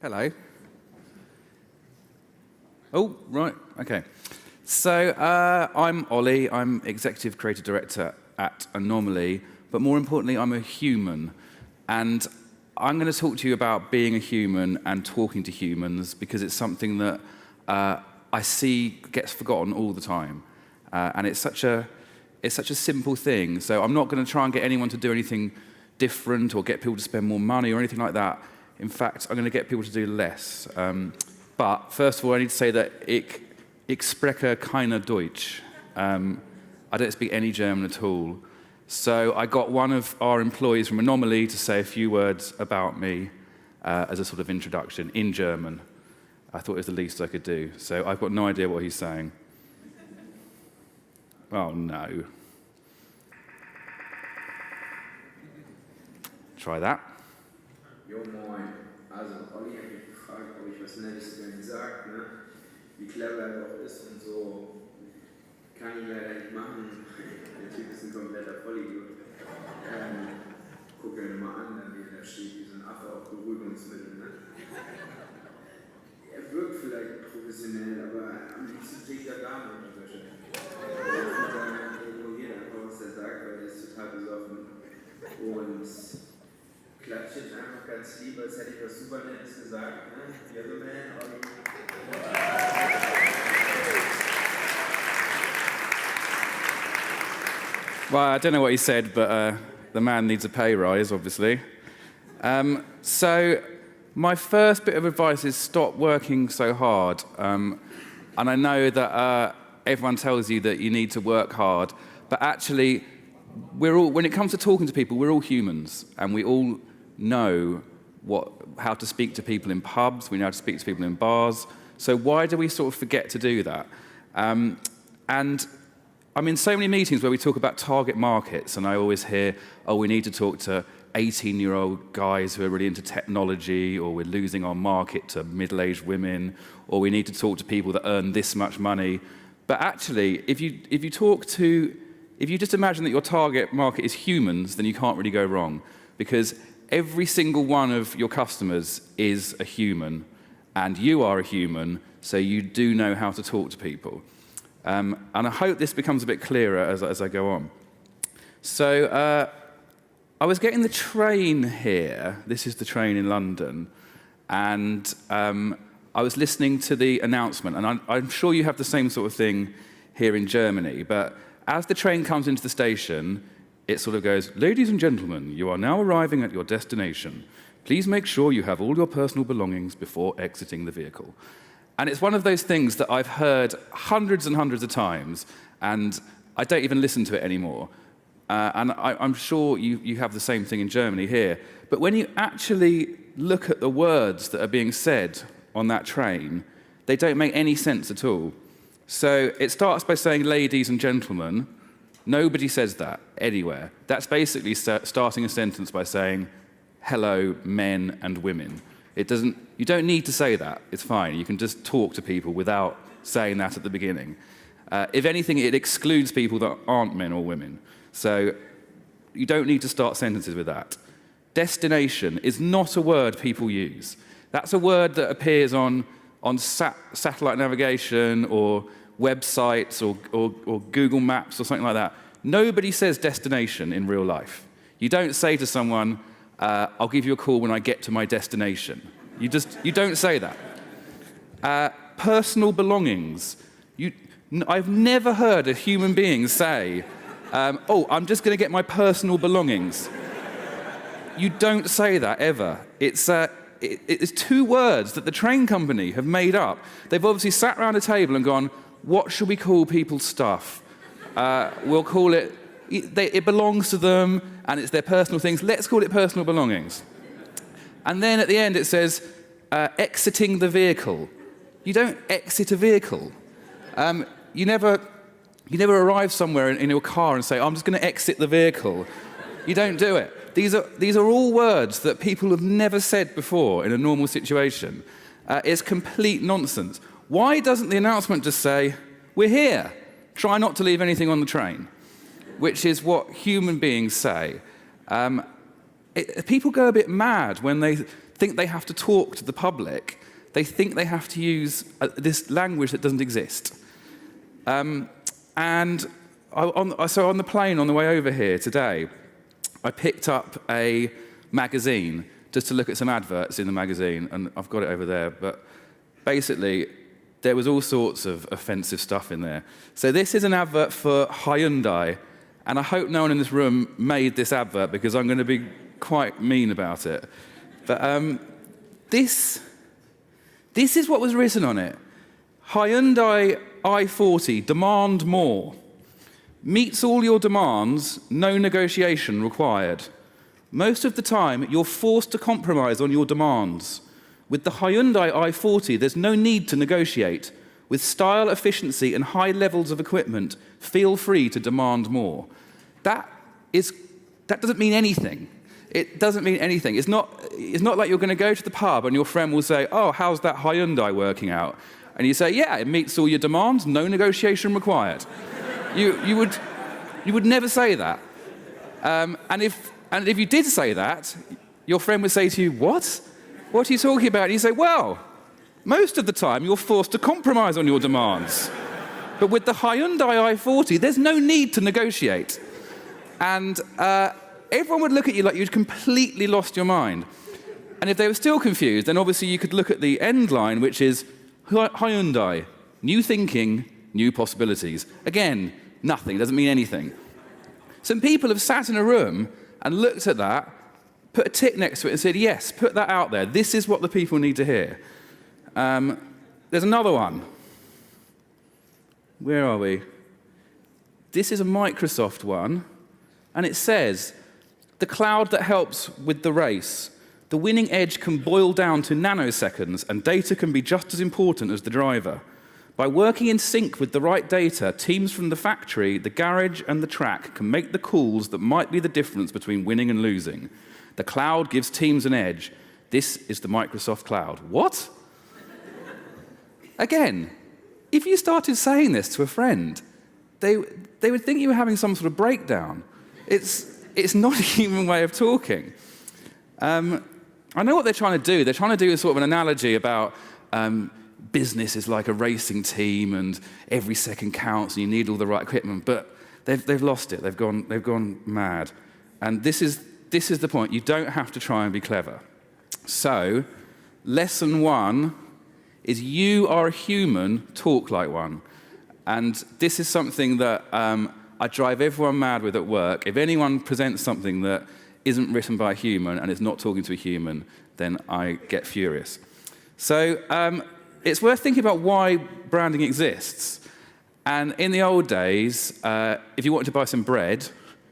Hello. Oh, right, okay. So I'm Oli, I'm Executive Creative Director at Anomaly, but more importantly, I'm a human. And I'm going to talk to you about being a human and talking to humans because it's something that I see gets forgotten all the time. And it's such a simple thing. So I'm not going to try and get anyone to do anything different or get people to spend more money or anything like that. In fact, I'm going to get people to do less. But first of all, I need to say that ich spreche keine Deutsch. I don't speak any German at all. So I got one of our employees from Anomaly to say a few words about me as a sort of introduction in German. I thought it was the least I could do. So I've got no idea what he's saying. Oh, no. Try that. Jo, moin. Also, Olli hat mich gefragt, ob ich was Nettes über ihn sage, ne? Wie clever er doch ist und so. Kann ich leider nicht machen. Der Typ ist ein kompletter Vollidiot. Guck dir mal an, wie da steht, wie so ein Affe auf Beruhigungsmittel, ne? Er wirkt vielleicht professionell, aber am liebsten trägt er Damenunterwäsche. Er ignoriert einfach, was er sagt, weil er ist total besoffen. Und klatscht jetzt einfach ganz lieb, als hätte ich was super Nettes gesagt. Ne? You're the man, Olli. Well, I don't know what he said, but the man needs a pay rise, obviously. So my first bit of advice is stop working so hard. And I know that everyone tells you that you need to work hard, but actually, when it comes to talking to people, we're all humans, and we all know how to speak to people in pubs, we know how to speak to people in bars, so why do we sort of forget to do that? And I'm in so many meetings where we talk about target markets, and I always hear, oh, we need to talk to 18-year-old guys who are really into technology, or we're losing our market to middle-aged women, or we need to talk to people that earn this much money. But actually, if you just imagine that your target market is humans, then you can't really go wrong, because every single one of your customers is a human, and you are a human, so you do know how to talk to people. And I hope this becomes a bit clearer as I go on. So I was getting the train here. This is the train in London, and I was listening to the announcement, and I'm sure you have the same sort of thing here in Germany, but as the train comes into the station, it sort of goes, ladies and gentlemen, you are now arriving at your destination. Please make sure you have all your personal belongings before exiting the vehicle. And it's one of those things that I've heard hundreds and hundreds of times, and I don't even listen to it anymore. And I'm sure you have the same thing in Germany here. But when you actually look at the words that are being said on that train, they don't make any sense at all. So it starts by saying ladies and gentlemen. Nobody says that anywhere. That's basically starting a sentence by saying hello, men and women. You don't need to say that. It's fine. You can just talk to people without saying that at the beginning. If anything, it excludes people that aren't men or women. So you don't need to start sentences with that. Destination is not a word people use. That's a word that appears on satellite navigation or websites or Google Maps or something like that. Nobody says destination in real life. You don't say to someone, I'll give you a call when I get to my destination. You don't say that. Personal belongings. I've never heard a human being say, oh, I'm just going to get my personal belongings. You don't say that ever. It's two words that the train company have made up. They've obviously sat around a table and gone, what should we call people's stuff? We'll call it, it belongs to them, and it's their personal things. Let's call it personal belongings. And then at the end it says, exiting the vehicle. You don't exit a vehicle. You never arrive somewhere in your car and say, I'm just going to exit the vehicle. You don't do it. These are all words that people have never said before in a normal situation. It's complete nonsense. Why doesn't the announcement just say, we're here, try not to leave anything on the train, which is what human beings say. People go a bit mad when think they have to talk to the public. They think they have to use this language that doesn't exist. So on the plane on the way over here today, I picked up a magazine just to look at some adverts in the magazine, and I've got it over there, but basically there was all sorts of offensive stuff in there. So this is an advert for Hyundai, and I hope no one in this room made this advert because I'm going to be quite mean about it. But this is what was written on it. Hyundai i40, demand more. Meets all your demands, no negotiation required. Most of the time, you're forced to compromise on your demands. With the Hyundai i40, there's no need to negotiate. With style, efficiency, and high levels of equipment, feel free to demand more. That doesn't mean anything. It doesn't mean anything. It's not like you're going to go to the pub and your friend will say, "Oh, how's that Hyundai working out?" And you say, "Yeah, it meets all your demands, no negotiation required." You would never say that. And if you did say that, your friend would say to you, "What? What are you talking about?" And you say, "Well, most of the time you're forced to compromise on your demands. But with the Hyundai i40, there's no need to negotiate." And everyone would look at you like you'd completely lost your mind. And if they were still confused, then obviously you could look at the end line, which is Hyundai, new thinking, new possibilities. Again, nothing, doesn't mean anything. Some people have sat in a room and looked at that, put a tick next to it and said, "Yes, put that out there. This is what the people need to hear." There's another one. Where are we? This is a Microsoft one, and it says, "The cloud that helps with the race. The winning edge can boil down to nanoseconds, and data can be just as important as the driver. By working in sync with the right data, teams from the factory, the garage, and the track can make the calls that might be the difference between winning and losing. The cloud gives teams an edge. This is the Microsoft cloud." What? Again, if you started saying this to a friend, they would think you were having some sort of breakdown. It's not a human way of talking. I know what they're trying to do. They're trying to do a sort of an analogy about business is like a racing team and every second counts and you need all the right equipment, but they've lost it. They've gone mad. And this is the point. You don't have to try and be clever. So, lesson 1 is you are a human, talk like one. And this is something that I drive everyone mad with at work. If anyone presents something that isn't written by a human and is not talking to a human, then I get furious. So it's worth thinking about why branding exists. And in the old days, if you wanted to buy some bread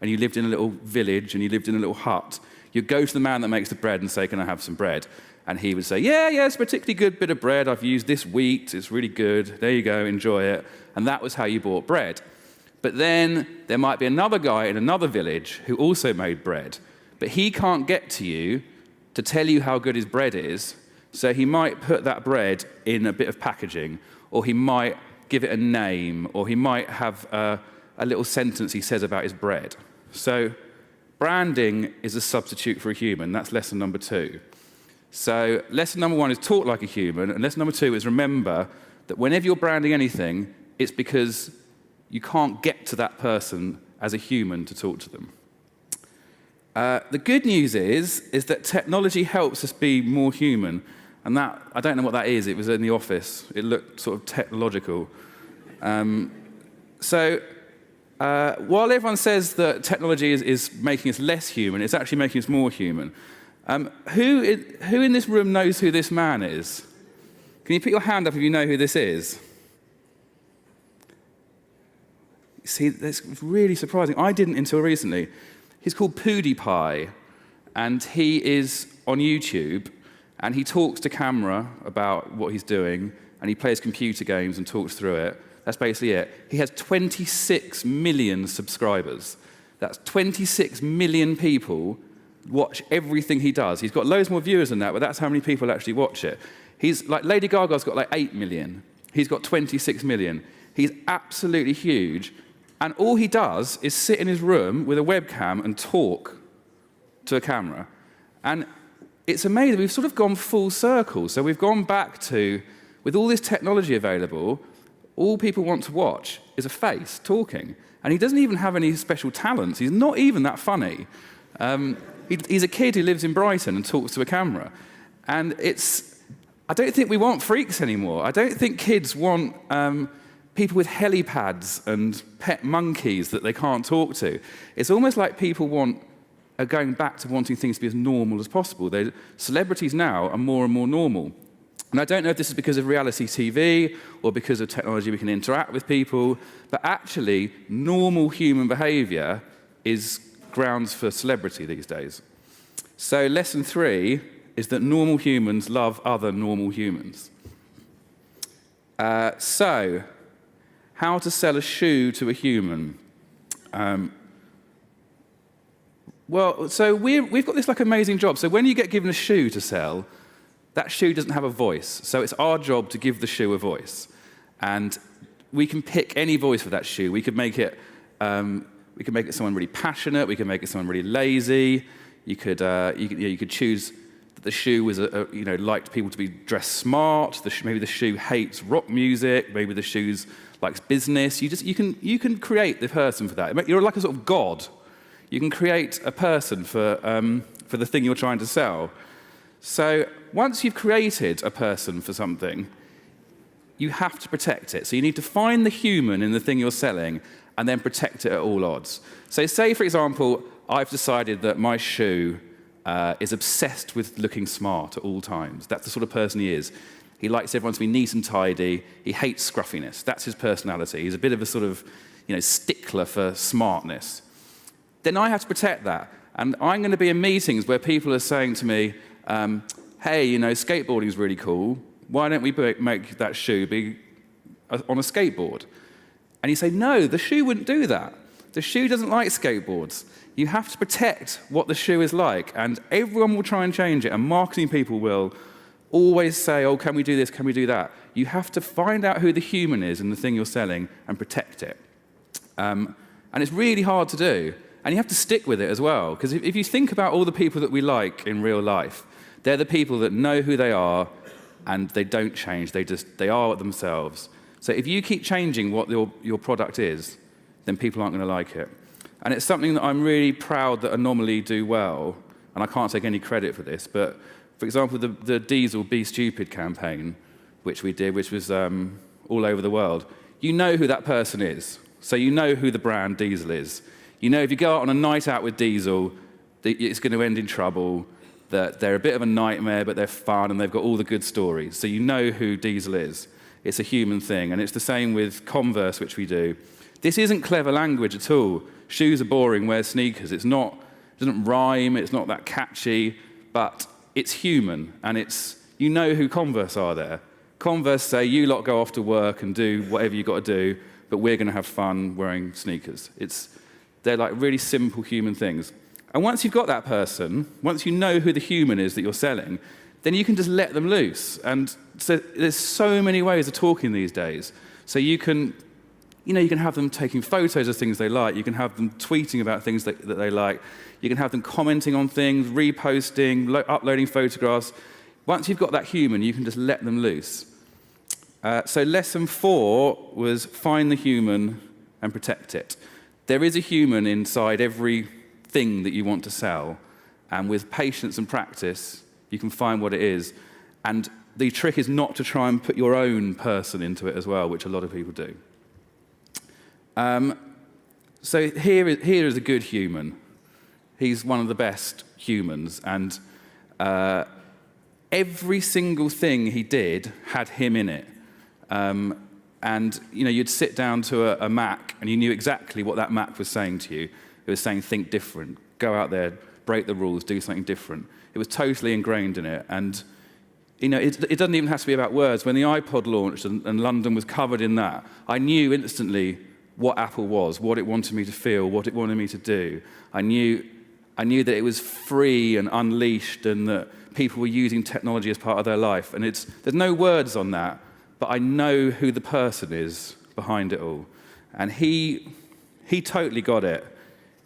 and you lived in a little village and you lived in a little hut, you'd go to the man that makes the bread and say, "Can I have some bread?" And he would say, yeah, it's a particularly good bit of bread. I've used this wheat. It's really good. There you go. Enjoy it. And that was how you bought bread. But then there might be another guy in another village who also made bread. But he can't get to you to tell you how good his bread is. So he might put that bread in a bit of packaging, or he might give it a name, or he might have a little sentence he says about his bread. So branding is a substitute for a human. That's lesson number 2. So lesson number 1 is talk like a human, and lesson number 2 is remember that whenever you're branding anything, it's because you can't get to that person as a human to talk to them. The good news is that technology helps us be more human, and that, I don't know what that is. It was in the office. It looked sort of technological. While everyone says that technology is making us less human, it's actually making us more human. Who in this room knows who this man is? Can you put your hand up if you know who this is? See, that's really surprising. I didn't until recently. He's called PewDiePie, and he is on YouTube, and he talks to camera about what he's doing, and he plays computer games and talks through it. That's basically it. He has 26 million subscribers. That's 26 million people watch everything he does. He's got loads more viewers than that, but that's how many people actually watch it. He's like Lady Gaga's got like 8 million. He's got 26 million. He's absolutely huge. And all he does is sit in his room with a webcam and talk to a camera. And it's amazing. We've sort of gone full circle. So we've gone back to, with all this technology available, all people want to watch is a face talking. And he doesn't even have any special talents. He's not even that funny. He's a kid who lives in Brighton and talks to a camera. And I don't think we want freaks anymore. I don't think kids want people with helipads and pet monkeys that they can't talk to. It's almost like people are going back to wanting things to be as normal as possible. Celebrities now are more and more normal. And I don't know if this is because of reality TV or because of technology we can interact with people, but actually, normal human behavior is grounds for celebrity these days. So lesson 3 is that normal humans love other normal humans. So, how to sell a shoe to a human. So we've got this amazing job. So when you get given a shoe to sell, that shoe doesn't have a voice. So it's our job to give the shoe a voice. And we can pick any voice for that shoe. We could make it someone really passionate. We could make it someone really lazy. You could choose that the shoe was liked people to be dressed smart. Maybe the shoe hates rock music. Maybe the shoe likes business. You can create the person for that. You're like a sort of god. You can create a person for the thing you're trying to sell. So once you've created a person for something, you have to protect it. So you need to find the human in the thing you're selling and then protect it at all odds. So say, for example, I've decided that my shoe is obsessed with looking smart at all times. That's the sort of person he is. He likes everyone to be neat and tidy. He hates scruffiness. That's his personality. He's a bit of a sort of stickler for smartness. Then I have to protect that. And I'm going to be in meetings where people are saying to me, hey, skateboarding is really cool. Why don't we make that shoe be on a skateboard? And you say, no, the shoe wouldn't do that. The shoe doesn't like skateboards. You have to protect what the shoe is like, and everyone will try and change it, and marketing people will always say, oh, can we do this, can we do that? You have to find out who the human is in the thing you're selling and protect it. And it's really hard to do. And you have to stick with it as well, because if you think about all the people that we like in real life, they're the people that know who they are, and they don't change. They are themselves. So if you keep changing what your product is, then people aren't going to like it. And it's something that I'm really proud that Anomaly do well, and I can't take any credit for this, but for example, the Diesel Be Stupid campaign, which we did, which was all over the world, you know who that person is. So you know who the brand Diesel is. You know if you go out on a night out with Diesel, it's going to end in trouble, that they're a bit of a nightmare, but they're fun, and they've got all the good stories. So you know who Diesel is. It's a human thing, and it's the same with Converse, which we do. This isn't clever language at all. Shoes are boring, wear sneakers. It doesn't rhyme, it's not that catchy, but it's human, and you know who Converse are there. Converse say, you lot go off to work and do whatever you've got to do, but we're going to have fun wearing sneakers. They're like really simple human things. And once you've got that person, once you know who the human is that you're selling, then you can just let them loose. And so there's so many ways of talking these days. So you can have them taking photos of things they like. You can have them tweeting about things that they like. You can have them commenting on things, reposting, uploading photographs. Once you've got that human, you can just let them loose. So lesson 4 was find the human and protect it. There is a human inside every thing that you want to sell, and with patience and practice, you can find what it is. And the trick is not to try and put your own person into it as well, which a lot of people do. So here is a good human. He's one of the best humans, and every single thing he did had him in it. And you'd sit down to a Mac, and you knew exactly what that Mac was saying to you. It was saying, think different, go out there, break the rules, do something different. It was totally ingrained in it. And it doesn't even have to be about words. When the iPod launched and London was covered in that, I knew instantly what Apple was, what it wanted me to feel, what it wanted me to do. I knew that it was free and unleashed, and that people were using technology as part of their life. And there's no words on that, but I know who the person is behind it all. And he totally got it.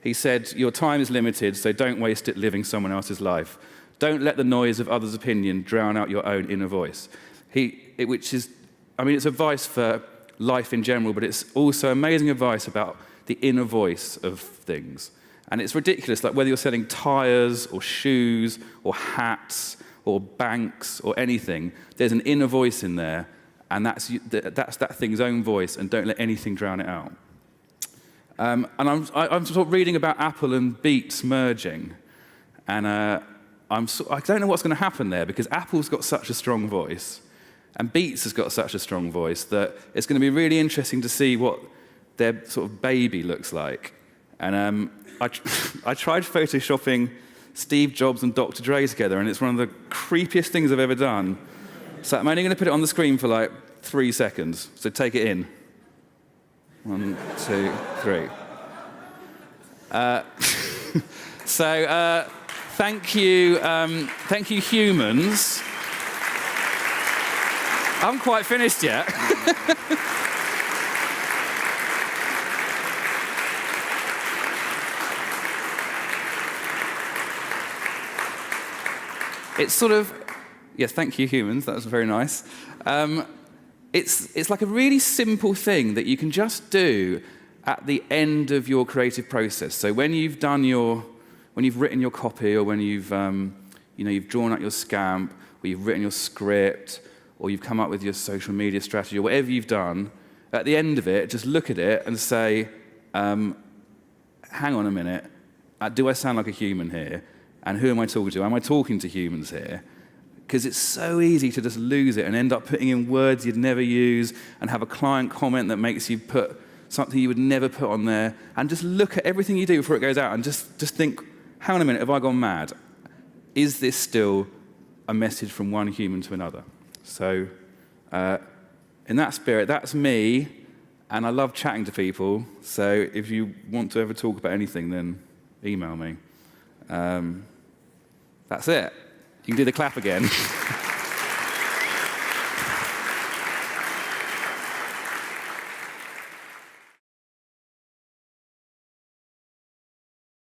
He said, your time is limited, so don't waste it living someone else's life. Don't let the noise of others' opinion drown out your own inner voice. Which is, I mean, it's advice for life in general, but it's also amazing advice about the inner voice of things. And it's ridiculous, like whether you're selling tires or shoes or hats or banks or anything, there's an inner voice in there, and that's that thing's own voice, and don't let anything drown it out. And I'm sort of reading about Apple and Beats merging, and I don't know what's going to happen there, because Apple's got such a strong voice, and Beats has got such a strong voice that it's going to be really interesting to see what their sort of baby looks like. And I tried photoshopping Steve Jobs and Dr. Dre together, and it's one of the creepiest things I've ever done. So I'm only going to put it on the screen for like 3 seconds. So take it in. 1, 2, 3. Thank you, humans. I haven't quite finished yet. It's sort of, yes, thank you, humans. That was very nice. It's like a really simple thing that you can just do at the end of your creative process. So when you've written your copy, or when you've drawn out your scamp, or you've written your script, or you've come up with your social media strategy, or whatever you've done, at the end of it, just look at it and say, hang on a minute, do I sound like a human here? And who am I talking to? Am I talking to humans here? Because it's so easy to just lose it and end up putting in words you'd never use and have a client comment that makes you put something you would never put on there. And just look at everything you do before it goes out and just think, hang on a minute, have I gone mad? Is this still a message from one human to another? So in that spirit, that's me, and I love chatting to people. So if you want to ever talk about anything, then email me. That's it. You can do the clap again.